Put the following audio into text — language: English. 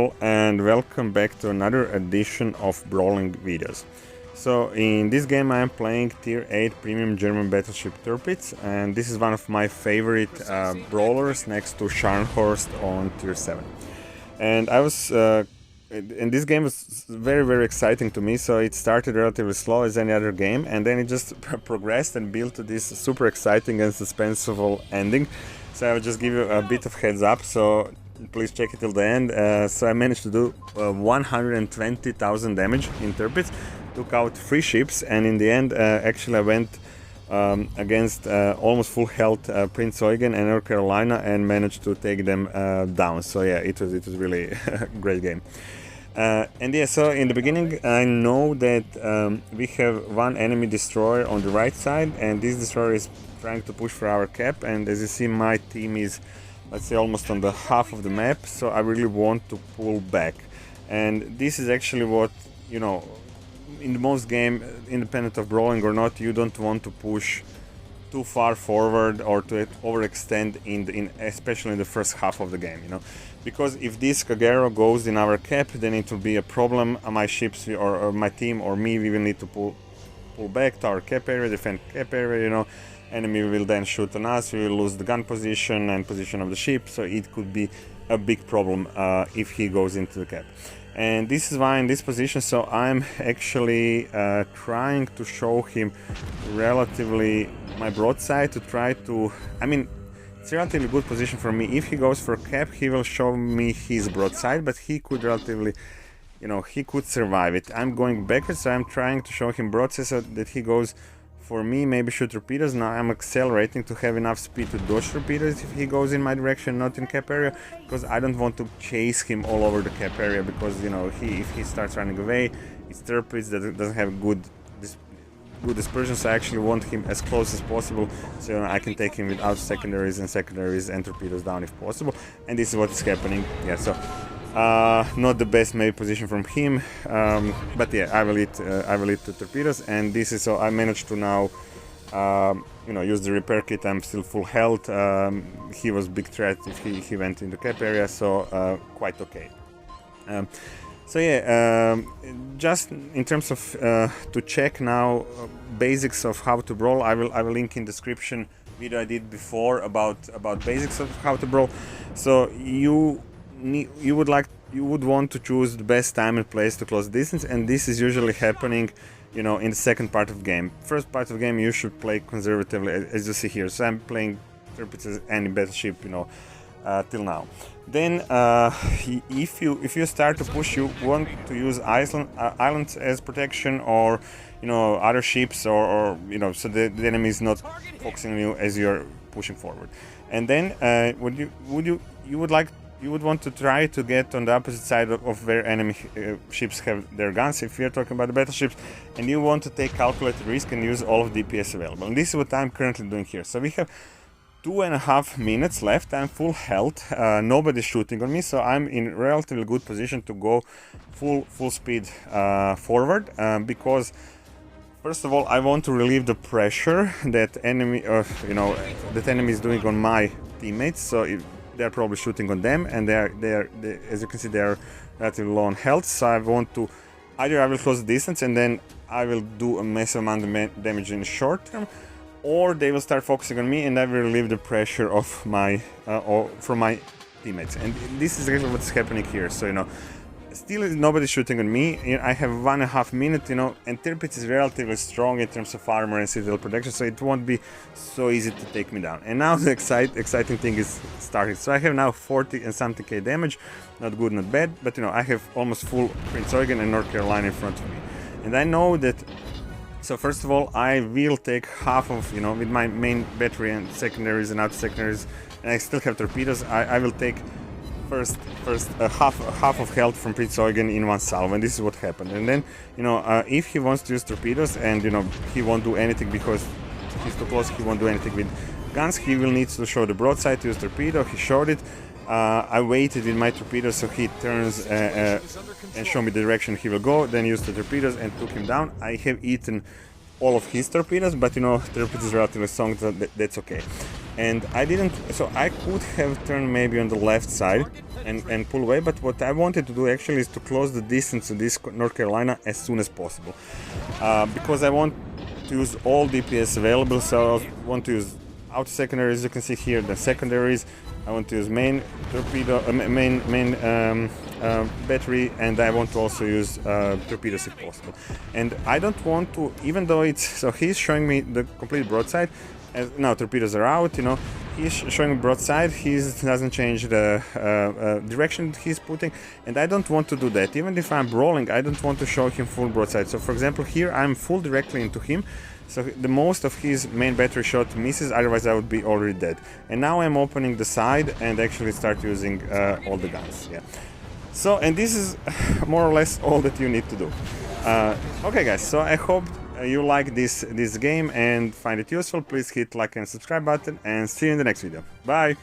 all, and welcome back to another edition of Brawling videos. So in this game I am playing Tier 8 Premium German Battleship Tirpitz, and this is one of my favorite brawlers next to Scharnhorst on Tier 7. And and this game was very exciting to me, so it started relatively slow as any other game, and then it just progressed and built to this super exciting and suspenseful ending. So I will just give you a bit of heads up, so please check it till the end. So I managed to do 120,000 damage in Tirpitz, took out 3 ships, and in the end actually I went against almost full health Prince Eugen and North Carolina and managed to take them down. So yeah, it was really a great game. And yeah, so in the beginning I know that we have one enemy destroyer on the right side, and this destroyer is trying to push for our cap, and as you see my team is, let's say, almost on the half of the map, so I really want to pull back. And this is actually what, you know, in the most game, independent of brawling or not, you don't want to push too far forward or to overextend especially in the first half of the game, you know, because if this Kagero goes in our cap, then it will be a problem. My ships or my team or me, we will need to pull back to our cap area, defend cap area, you know. Enemy will then shoot on us, we will lose the gun position and position of the ship, so it could be a big problem if he goes into the cap. And this is why in this position, so I'm actually trying to show him relatively my broadside to try to, I mean, it's a relatively good position for me. If he goes for cap, he will show me his broadside, but he could relatively, you know, he could survive it. I'm going backwards, so I'm trying to show him broadside so that he goes for me, maybe shoot torpedoes. Now I'm accelerating to have enough speed to dodge torpedoes if he goes in my direction, not in cap area, because I don't want to chase him all over the cap area, because, you know, if he starts running away, it's Tirpitz that doesn't have good dispersion, so I actually want him as close as possible, so, you know, I can take him without secondaries and torpedoes down if possible. And this is what is happening. Yeah, so not the best maybe position from him, but yeah, I will hit 2 torpedoes, and this is, so I managed to now you know, use the repair kit. I'm still full health. He was big threat if he went into cap area, so quite okay. So yeah, just in terms of to check now basics of how to brawl, I will link in description video I did before about basics of how to brawl. So you would want to choose the best time and place to close distance, and this is usually happening, you know, in the second part of the game. First part of the game you should play conservatively, as you see here. So I'm playing Tirpitz as any battleship, you know, till now. Then if you start to push, you want to use islands as protection, or, you know, other ships, or you know, so the enemy is not focusing on you as you're pushing forward. And then you would want to try to get on the opposite side of where enemy ships have their guns, if we are talking about the battleships, and you want to take calculated risk and use all of DPS available. And this is what I'm currently doing here. So we have 2.5 minutes left. I'm full health, nobody's shooting on me, so I'm in relatively good position to go full speed forward, because first of all I want to relieve the pressure that enemy is doing on my teammates. So they're probably shooting on them, and they're as you can see, they're relatively low on health. So I want to, either I will close the distance and then I will do a massive amount of damage in the short term, or they will start focusing on me and I will relieve the pressure of from my teammates. And this is actually what's happening here. So, you know, still nobody's shooting on me. You know, I have 1.5 minutes, you know, and Tirpitz is relatively strong in terms of armor and citadel protection, so it won't be so easy to take me down. And now the exciting thing is starting. So I have now 40 and something K damage, not good, not bad, but, you know, I have almost full Prince Eugen and North Carolina in front of me. And I know that, so first of all, I will take half of, you know, with my main battery and secondaries and outer secondaries, and I still have torpedoes, I will take first half of health from Prince Eugen in one salvo, and this is what happened. And then, you know, if he wants to use torpedoes, and, you know, he won't do anything because he's too close, he won't do anything with guns, he will need to show the broadside to use torpedo. He showed it. I waited with my torpedoes so he turns and show me the direction he will go, then used the torpedoes and took him down. I have eaten all of his torpedoes, but, you know, Tirpitz is relatively strong, so that's okay. and I didn't, so I could have turned maybe on the left side and pull away, but what I wanted to do actually is to close the distance to this North Carolina as soon as possible, because I want to use all DPS available. So I want to use outer secondaries, you can see here the secondaries. I want to use main torpedo, main battery, and I want to also use torpedoes if possible. And I don't want to, even though it's, so he's showing me the complete broadside, as now torpedoes are out, you know, he's showing me broadside, he doesn't change the direction he's putting, and I don't want to do that. Even if I'm brawling, I don't want to show him full broadside. So for example here I'm full directly into him, so the most of his main battery shot misses, otherwise I would be already dead. And now I'm opening the side and actually start using all the guns. Yeah. So, and this is more or less all that you need to do. Okay guys, so I hope you like this game and find it useful. Please hit like and subscribe button, and see you in the next video. Bye!